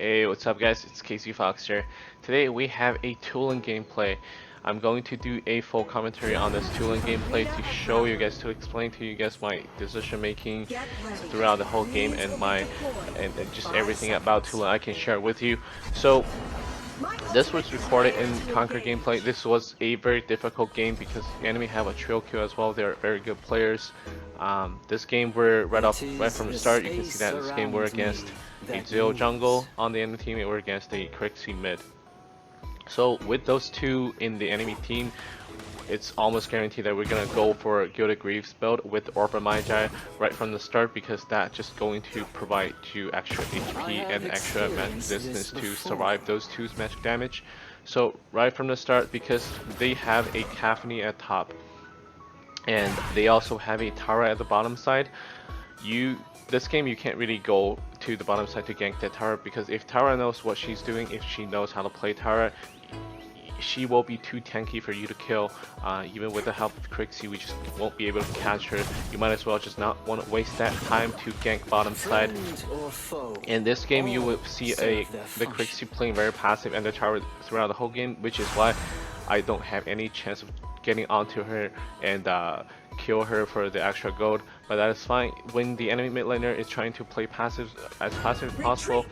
Hey, what's up guys? It's Casey Fox here. Today we have a Tulen gameplay. I'm going to do a full commentary on this Tulen gameplay to show you guys, to explain to you guys my decision making throughout the whole game and just everything about Tulen I can share with you. So this was recorded in Conquer gameplay. This was a very difficult game because the enemy have a trio queue as well. They're very good players. This game we're right from the start. You can see that this game we're against a Zero jungle on the enemy team and we're against a Crixie mid. So with those two in the enemy team, it's almost guaranteed that we're gonna go for Gilded Greaves build with Orb Magi right from the start, because that's just going to provide you extra HP and extra magic distance to survive those two's magic damage. So right from the start, because they have a Caphony at top and they also have a Tara at the bottom side, this game you can't really go to the bottom side to gank that Tara, because if Tara knows what she's doing, if she knows how to play Tara, she will be too tanky for you to kill. Even with the help of Crixie, we just won't be able to catch her. You might as well just not want to waste that time to gank bottom side. In this game you will see the Crixie playing very passive and the Tara throughout the whole game, which is why I don't have any chance of getting onto her and kill her for the extra gold. But that is fine. When the enemy mid laner is trying to play passive as possible,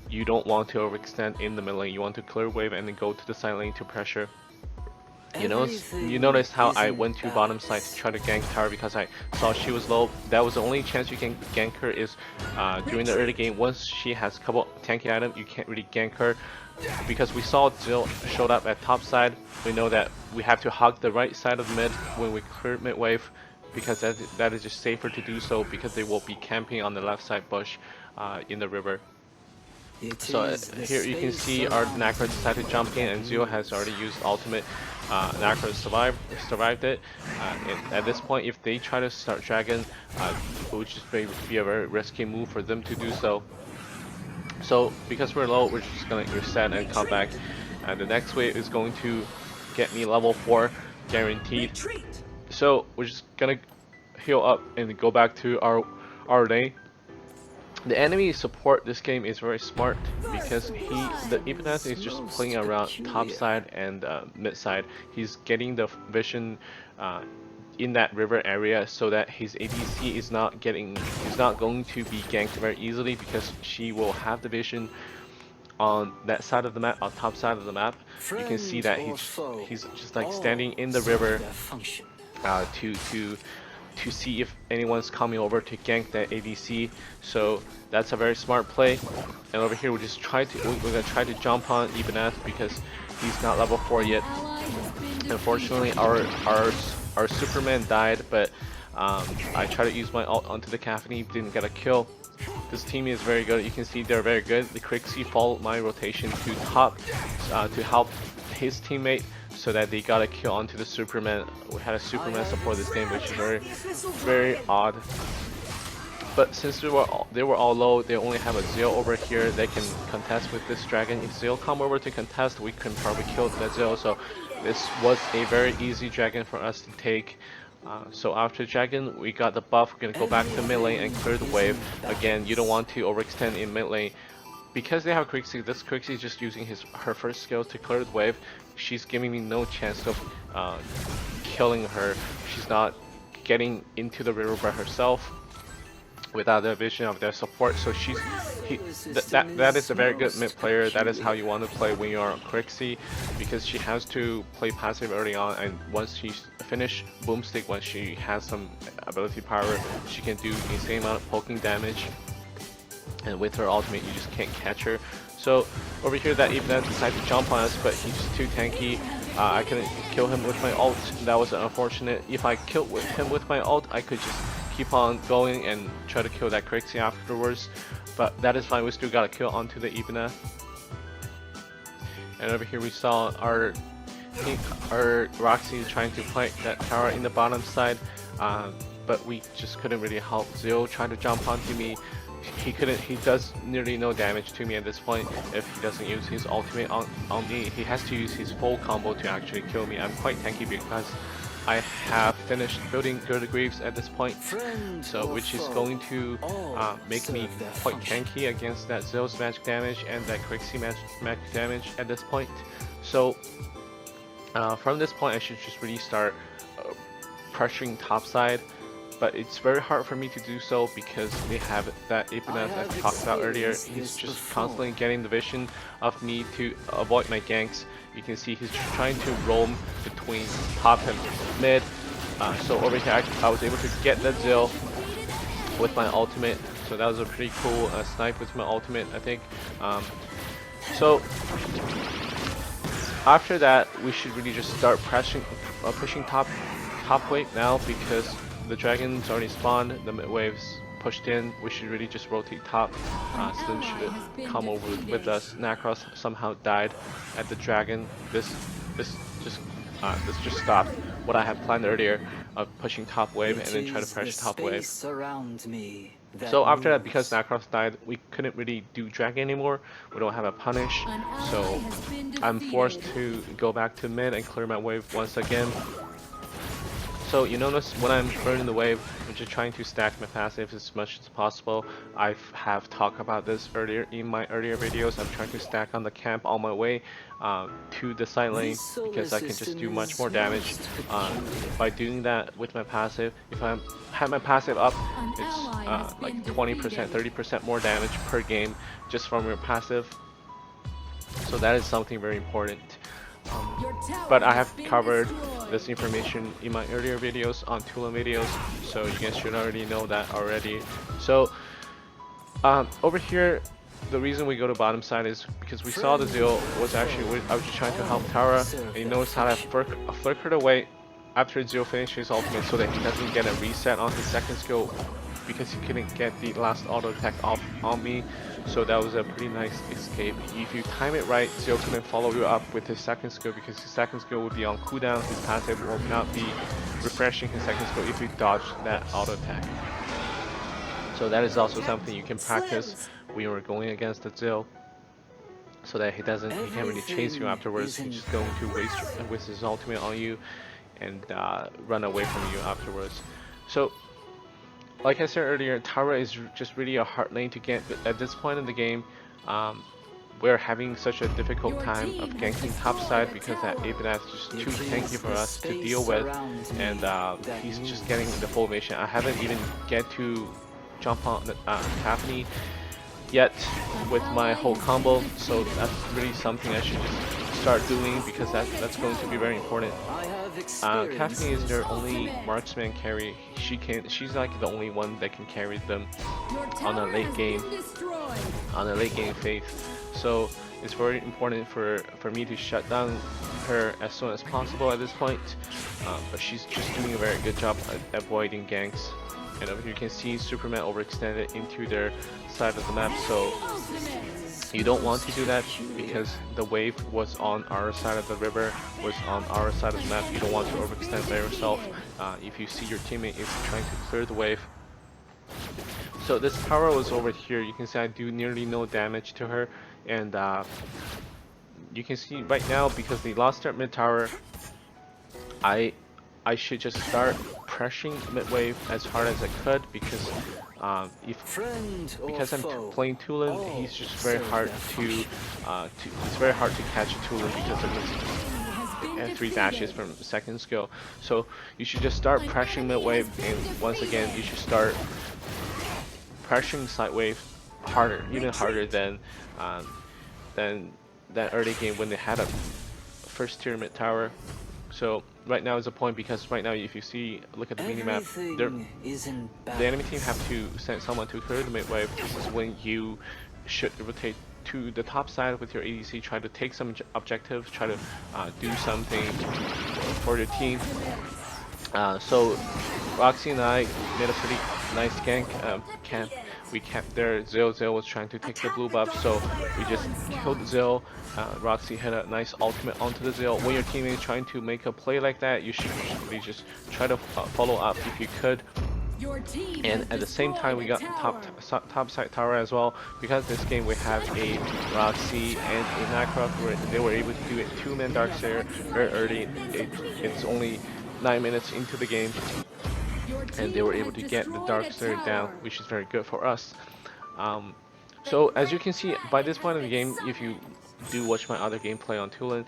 you don't want to overextend in the mid lane. You want to clear wave and then go to the side lane to pressure. You notice how I went to bottom side to try to gank Tara because I saw she was low. That was the only chance you can gank her is during the early game. Once she has a couple tanky items, you can't really gank her. Because we saw Jill showed up at top side, we know that we have to hug the right side of mid when we clear mid wave, because that is just safer to do so, because they will be camping on the left side bush in the river. So here you can see our Nacra decided to jump in and Zio has already used ultimate. Nacra survived it. And at this point, if they try to start dragon, it would just be a very risky move for them to do so. So because we're low, we're just gonna reset and come back. And the next wave is going to get me level 4 guaranteed. So we're just gonna heal up and go back to our lane. The enemy support this game is very smart because the Ibanez is just playing around top side and mid side. He's getting the vision in that river area so that his ADC is not going to be ganked very easily, because she will have the vision on that side of the map, on top side of the map. You can see that he's just like standing in the river to see if anyone's coming over to gank that ADC. So that's a very smart play. And over here we're gonna try to jump on Ibanez because he's not level 4 yet. Unfortunately our Superman died, but I tried to use my ult onto the Caphony, didn't get a kill. This team is very good. You can see they're very good. The Crixie followed my rotation to top to help his teammate, so that they got a kill onto the Superman. We had a Superman support this game, which is very odd. But since they were all low, they only have a Zio over here. They can contest with this dragon. If Zio come over to contest, we can probably kill that Zio. So this was a very easy dragon for us to take. So after dragon, we got the buff. We're gonna go back to mid lane and clear the wave. Again, you don't want to overextend in mid lane. Because they have Crixie, this Crixie is just using her first skills to clear the wave. She's giving me no chance of killing her. She's not getting into the river by herself without the vision of their support. So that is a very good mid player. That is how you want to play when you are on Crixie, because she has to play passive early on, and once she's finished boomstick, once she has some ability power, she can do insane amount of poking damage. And with her ultimate, you just can't catch her. So over here, that Ibanez decided to jump on us, but he's just too tanky. I couldn't kill him with my ult. That was unfortunate. If I killed him with my ult, I could just keep on going and try to kill that Crixie afterwards. But that is fine. We still got a kill onto the Ibanez. And over here, we saw our Roxy trying to fight that tower in the bottom side, but we just couldn't really help. Zio tried to jump onto me. He does nearly no damage to me at this point if he doesn't use his ultimate on me. He has to use his full combo to actually kill me. I'm quite tanky because I have finished building Gerda Greaves at this point, so which is going to make me quite tanky against that Zill's magic damage and that Crixie magic damage at this point. So from this point I should just really start pressuring topside, but it's very hard for me to do so because we have that Ibanez as I talked about earlier. He's just constantly getting the vision of me to avoid my ganks. You can see he's trying to roam between top and mid. So over here I was able to get that Zill with my ultimate. So that was a pretty cool snipe with my ultimate, I think. So after that we should really just start pushing top wave now, because the dragons already spawned, the mid waves pushed in. We should really just rotate top. Slim should come over with us. Nacros somehow died at the dragon. This just stopped what I had planned earlier of pushing top wave and then try to pressure top wave. So after that, because Nacros died, we couldn't really do dragon anymore. We don't have a punish, so I'm forced to go back to mid and clear my wave once again. So you notice when I'm burning the wave, I'm just trying to stack my passive as much as possible. I have talked about this earlier in my earlier videos. I'm trying to stack on the camp all my way to the side lane, because I can just do much more damage by doing that with my passive. If I have my passive up, it's like 20%, 30% more damage per game just from your passive. So that is something very important. But I have covered this information in my earlier videos on Tulen videos, so you guys should already know that already. So over here, the reason we go to bottom side is because we saw the Zill was actually, I was just trying to help Tara, and you notice how I flickered away after Zill finished his ultimate so that he doesn't get a reset on his second skill, because he couldn't get the last auto attack off on me. So that was a pretty nice escape. If you time it right, Zill couldn't follow you up with his second skill, because his second skill would be on cooldown. His passive will not be refreshing his second skill if you dodge that auto attack. So that is also something you can practice when you're going against the Zill, so that he can't really chase you afterwards. He's just going to waste his ultimate on you and run away from you afterwards. So like I said earlier, Tara is just really a hard lane to get, but at this point in the game, we're having such a difficult time of ganking topside because that Ibanez is just too tanky for us to deal with, and he's just getting the full mission. I haven't even get to jump on the Taffany yet with my whole combo, so that's really something I should just start doing, because that's going to be very important. Taffany is their only marksman carry. She's like the only one that can carry them on a late game phase. So it's very important for me to shut down her as soon as possible at this point. But she's just doing a very good job at avoiding ganks. And over here you can see Superman overextended into their side of the map, so you don't want to do that, because the wave was on our side of the river, was on our side of the map. You don't want to overextend by yourself if you see your teammate is trying to clear the wave. So this Tara was over here. You can see I do nearly no damage to her, and you can see right now, because they lost their mid tower, I should just start pressuring mid wave as hard as I could, because because I'm playing Tulen, he's just very hard it's very hard to catch a Tulen because of his 3 dashes from second skill. So you should just start pressuring mid wave, and once again you should start pressuring side wave harder, even harder than that early game when they had a first tier mid tower. So right now is a point, because right now if you see, look at the minimap, the enemy team have to send someone to clear the mid wave. This is when you should rotate to the top side with your ADC, try to take some objectives, try to do something for your team. So Roxy and I made a pretty nice gank camp. We kept there. Zill was trying to take the blue buff, so we just killed Zill. Roxy hit a nice ultimate onto the Zill. When your teammate is trying to make a play like that, you should really just try to follow up if you could. And at the same time, we got top side tower as well, because this game we have a Roxy and a Nacroft where they were able to do it 2-man Darkseer very early. It's only 9 minutes into the game, and they were able to get the Dark Slayer down, which is very good for us. So as you can see, by this point in the game, if you do watch my other gameplay on Tulen,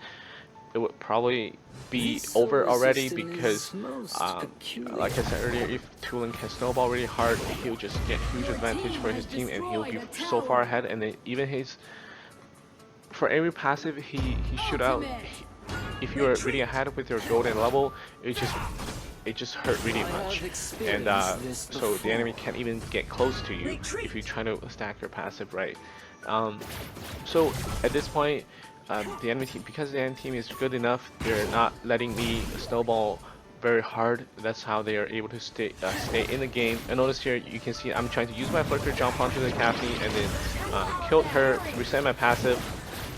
it would probably be over already because, like I said earlier, if Tulen can snowball really hard, he'll just get huge advantage for his team, and he'll be so far ahead. And then even for every passive he shoot out, if you are really ahead with your golden level, it just hurt really much, and so the enemy can't even get close to you if you try to stack your passive right. So at this point, the enemy team, because the enemy team is good enough, they're not letting me snowball very hard. That's how they are able to stay in the game. And notice here, you can see I'm trying to use my flicker, jump onto the Caffney, and then killed her, reset my passive,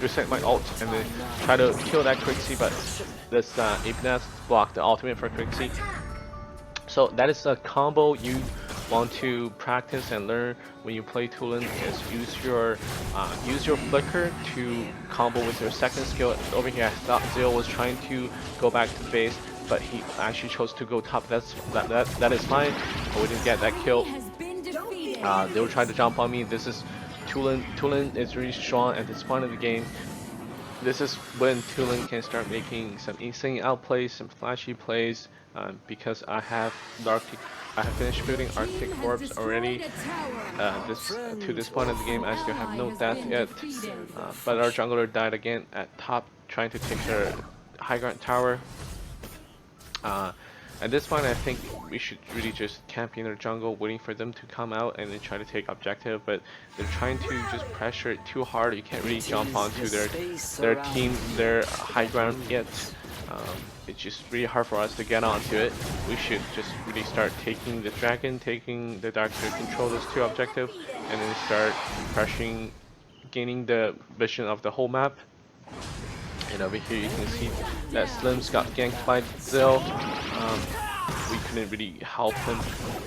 reset my ult, and then try to kill that Crixie, but this Ignaz blocked the ultimate for Crixie. So that is a combo you want to practice and learn when you play Tulen, is use your flicker to combo with your second skill. Over here I thought Zeo was trying to go back to base, but he actually chose to go top. That is fine. We didn't get that kill. They were trying to jump on me. This is Tulen. Tulen is really strong at this point of the game. This is when Tulen can start making some insane outplays, some flashy plays, because I have finished building Arctic Orbs already. To this point of the game, I still have no death yet, but our jungler died again at top, trying to take their high ground tower. At this point, I think we should really just camp in their jungle, waiting for them to come out and then try to take objective. But they're trying to just pressure it too hard. You can't really jump onto their team, their high ground yet. It's just really hard for us to get onto it. We should just really start taking the dragon, taking the Dark Slayer, control those two objectives, and then start pressuring, gaining the vision of the whole map. And over here you can see that Slims got ganked by Zell. We couldn't really help him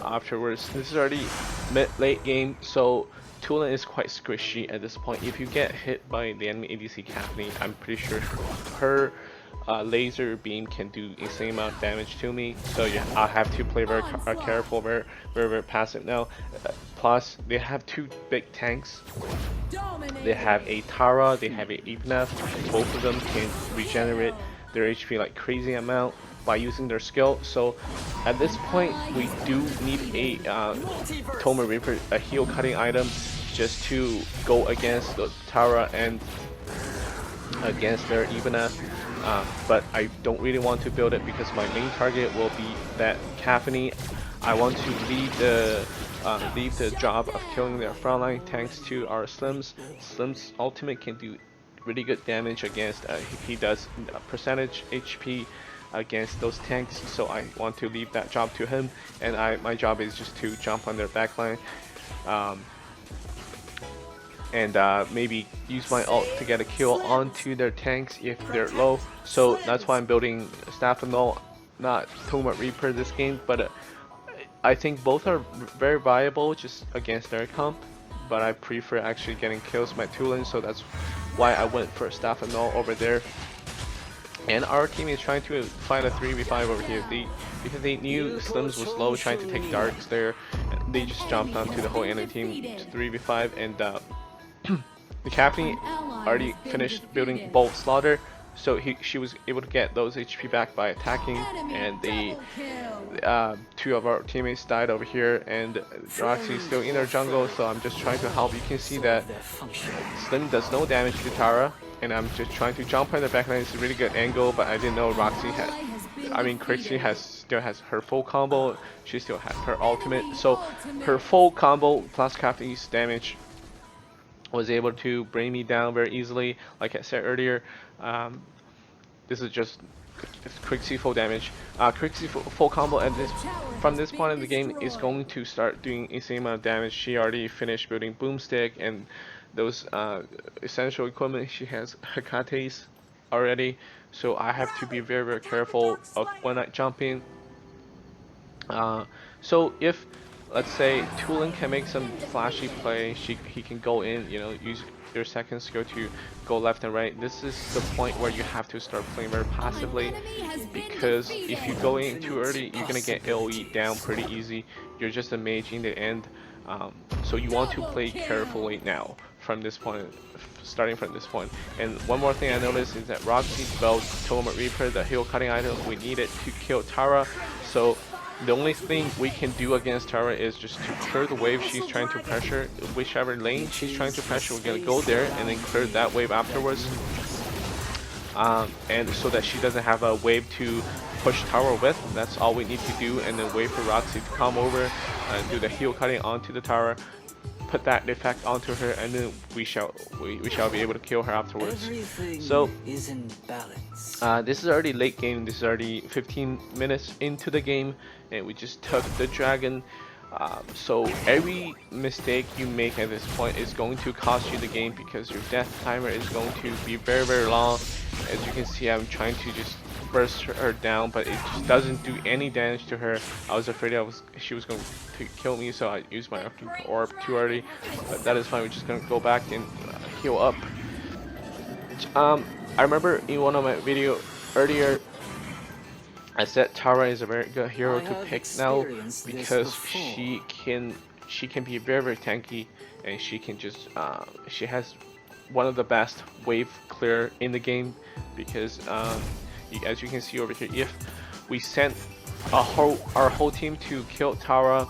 afterwards. This is already late game, so Tulen is quite squishy at this point. If you get hit by the enemy ADC Caffney, I'm pretty sure her laser beam can do insane amount of damage to me. So yeah, I have to play very careful, very passive now. Plus, they have two big tanks. They have a Tara, they have a Ignaf. Both of them can regenerate their HP like crazy amount by using their skill. So at this point, we do need a Toma Reaper, a heal cutting item, just to go against the Tara and against their Ignaf. But I don't really want to build it because my main target will be that Caffney. I want to leave the job of killing their frontline tanks to our Slims. Slims ultimate can do really good damage against, he does percentage HP against those tanks, so I want to leave that job to him, and my job is just to jump on their backline, and maybe use my ult to get a kill onto their tanks if they're low. So that's why I'm building Staff of Null, not Toma Reaper this game, but I think both are very viable just against their comp, but I prefer actually getting kills with my Tulen, so that's why I went for Staff of Null over there. And our team is trying to find a 3v5 over here. Because they knew Slims was low, trying to take Darks there, they just jumped onto the whole enemy team to 3v5, and the Caffney already finished building Bolt Slaughter, so she was able to get those HP back by attacking, and two of our teammates died over here, and Roxy is still in their jungle, so I'm just trying to help. You can see that Slim does no damage to Tara, and I'm just trying to jump on the backline. It's a really good angle, but I didn't know Roxy had, Crixie still has her full combo, she still has her ultimate, so her full combo plus Caffney's damage was able to bring me down very easily. Like I said earlier, this is just Crixie full damage. Crixie full combo, and from this point in the game is going to start doing insane amount of damage. She already finished building Boomstick and those essential equipment. She has Hekates already, so I have to be very careful of when I jump in. So if let's say Tulen can make some flashy play. He can go in, you know, use your second skill to go left and right. This is the point where you have to start playing very passively, because if you go in too early, you're gonna get AoE down pretty easy. You're just a mage in the end, so you want to play carefully now from this point, starting from this point. And one more thing I noticed is that Roxy built Totem Reaper, the heal cutting item we needed to kill Tara. So the only thing we can do against Tara is just to clear the wave she's trying to pressure. Whichever lane she's trying to pressure, we're gonna go there and then clear that wave afterwards. And so that she doesn't have a wave to push Tara with. That's all we need to do, and then wait for Roxy to come over and do the heal cutting onto the Tara, put that effect onto her, and then we shall be able to kill her afterwards. So this is already late game. This is already 15 minutes into the game, and we just took the dragon. So every mistake you make at this point is going to cost you the game, because your death timer is going to be very long. As you can see, I'm trying to just burst her down, but it just doesn't do any damage to her. I was afraid she was going to kill me, so I used my orb too early, but that is fine. We're just gonna go back and heal up. I remember in one of my videos earlier, I said Tara is a very good hero to pick now, because she can be very tanky, and she can just she has one of the best wave clear in the game, because as you can see over here, if we sent our whole team to kill Tara,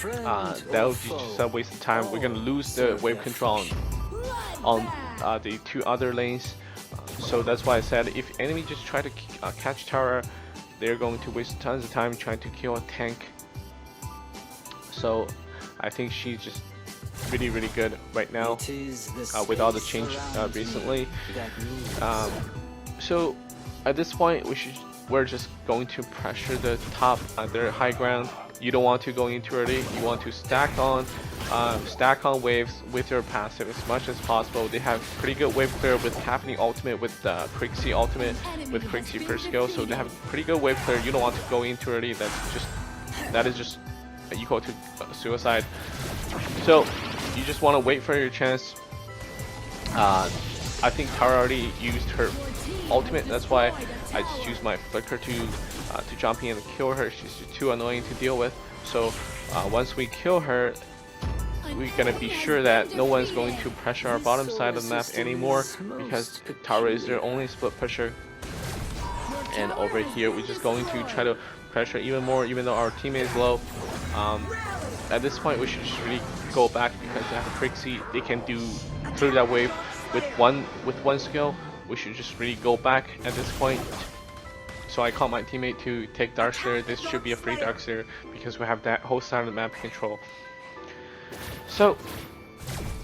that would be just a waste of time. We're gonna lose the wave control on the two other lanes. So that's why I said if enemy just try to catch Tara, they're going to waste tons of time trying to kill a tank. So I think she's just really good right now with all the change recently. So at this point, we're just going to pressure the top, their high ground. You don't want to go in too early. You want to stack on waves with your passive as much as possible. They have pretty good wave clear with happening ultimate, with Quick C ultimate, with Quick C first skill. So they have pretty good wave clear. You don't want to go in too early. That is just equal to suicide. So you just want to wait for your chance. I think Tara already used her ultimate. That's why I just used my flicker to jump in and kill her. She's too annoying to deal with. So once we kill her, we're gonna be sure that no one's going to pressure our bottom side of the map anymore, because Tara is their only split pusher. And over here, we're just going to try to pressure even more, even though our teammate is low. At this point, we should just really go back, because they have a Quick C. They can do through that wave with one skill. We should just really go back at this point. So I call my teammate to take Darkseer. This should be a free Darkseer, because we have that whole side of the map control. So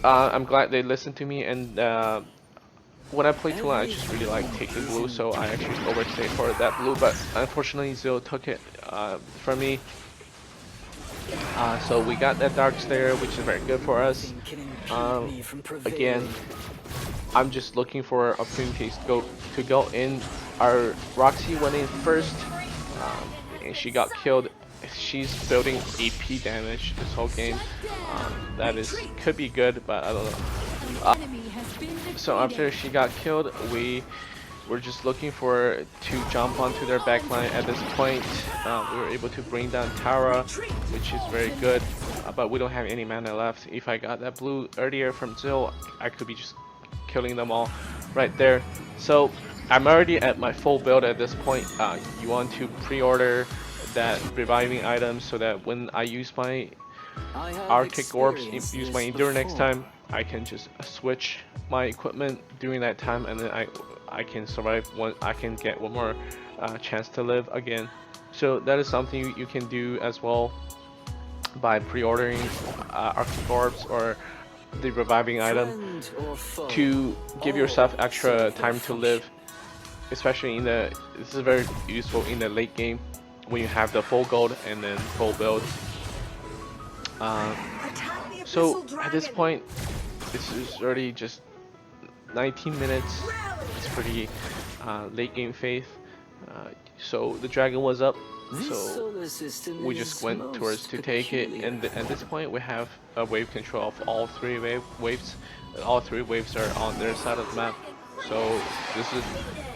I'm glad they listened to me, and when I play Tulen, I just really like taking blue, so I actually overstayed for that blue, but unfortunately Zil took it from me. So we got that Darkseer, which is very good for us. Again, I'm just looking for opportunities to go in. Our Roxy went in first, and she got killed. She's building AP damage this whole game. That could be good, but I don't know. So after she got killed, we were just looking to jump onto their backline. At this point, we were able to bring down Tara, which is very good, but we don't have any mana left. If I got that blue earlier from Zil, I could be just killing them all right there. So I'm already at my full build at this point. You want to pre-order that reviving item, so that when I use my Arctic Orbs, use my Endure next time, I can just switch my equipment during that time, and then I can survive I can get one more chance to live again. So that is something you can do as well by pre-ordering Arctic Orbs or the reviving item to give yourself extra time to live, especially this is very useful in the late game when you have the full gold and then full build. So at this point, this is already just 19 minutes. It's pretty late game phase. So the dragon was up. So we just went towards to take it, and at this point we have a wave control of all three waves. All three waves are on their side of the map. So this is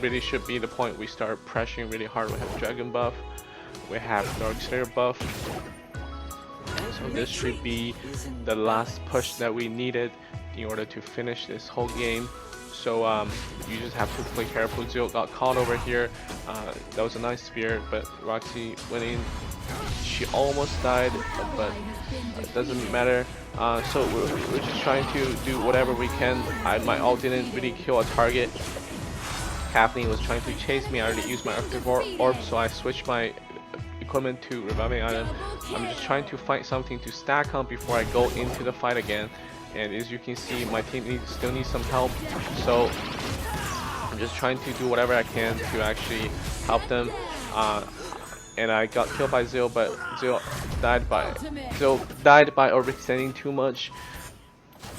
really should be the point we start pressuring really hard. We have Dragon buff, we have Dark Slayer buff. So this should be the last push that we needed in order to finish this whole game. So you just have to play careful. Zio got caught over here. That was a nice spear, but Roxy went in. She almost died, but it doesn't matter. So we're just trying to do whatever we can. My ult didn't really kill a target. Kathleen was trying to chase me. I already used my Arctic Orb, so I switched my equipment to reviving item. I'm just trying to find something to stack on before I go into the fight again. And as you can see, my team still needs some help, so I'm just trying to do whatever I can to actually help them. And I got killed by Zio, but Zio died by overextending too much.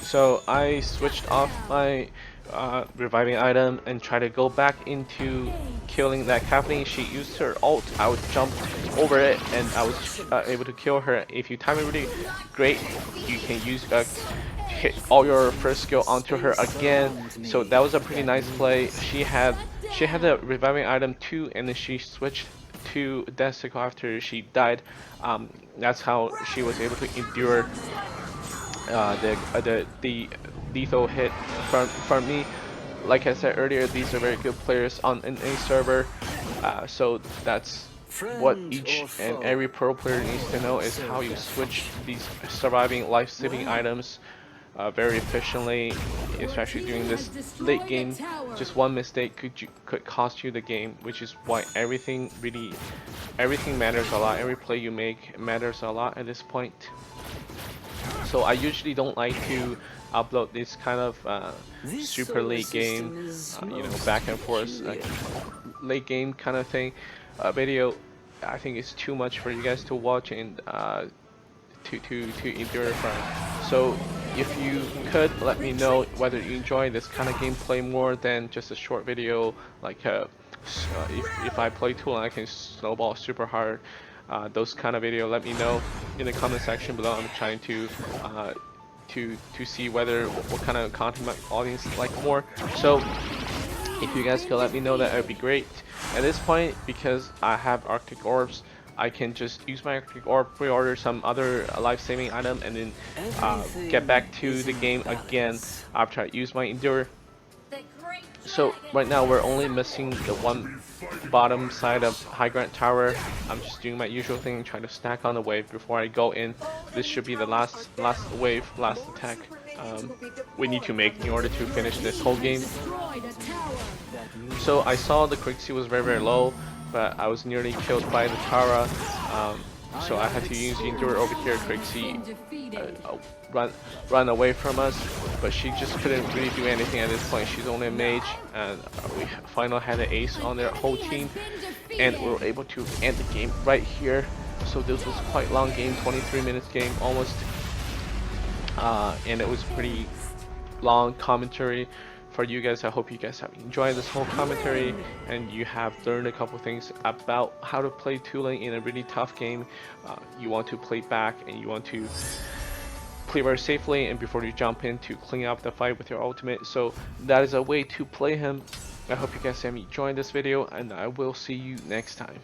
So I switched off my reviving item and tried to go back into killing that Kathleen. She used her ult. I would jump over it, and I was able to kill her. If you time it really great, you can use hit all your first skill onto her again. So that was a pretty nice play. She had the reviving item too, and then she switched to Death Sickle after she died. That's how she was able to endure the lethal hit from me. Like I said earlier, these are very good players on a server. So that's what each and every pro player needs to know, is how you switch these surviving life-saving items very efficiently, especially during this late game. Just one mistake could cost you the game, which is why everything matters a lot. Every play you make matters a lot at this point. So I usually don't like to upload this kind of super late game, you know, back and forth late game kind of thing video. I think it's too much for you guys to watch and to endure from. So if you could let me know whether you enjoy this kind of gameplay more than just a short video, like if I play Tulen I can snowball super hard, those kind of video, let me know in the comment section below. I'm trying to see what kind of content my audience like more. So if you guys could let me know, that would be great. At this point, because I have Arctic Orbs, I can just use my Arctic Orb, pre-order some other life-saving item, and then get back to the game again after I use my Endure. So right now we're only missing the one bottom side of High Ground Tower. I'm just doing my usual thing, trying to stack on the wave before I go in. This should be the last wave, last attack we need to make in order to finish this whole game. So I saw the Crixie was very low, but I was nearly killed by the Tara, so I had to use the Endure over here. Crixie run away from us, but she just couldn't really do anything at this point. She's only a mage, and we finally had an ace on their whole team, and we were able to end the game right here. So this was quite long game, 23 minutes game almost, and it was pretty long commentary for you guys. I hope you guys have enjoyed this whole commentary and you have learned a couple things about how to play Tulen in a really tough game. You want to play back and you want to play very safely, and before you jump in, to clean up the fight with your ultimate. So that is a way to play him. I hope you guys have enjoyed this video, and I will see you next time.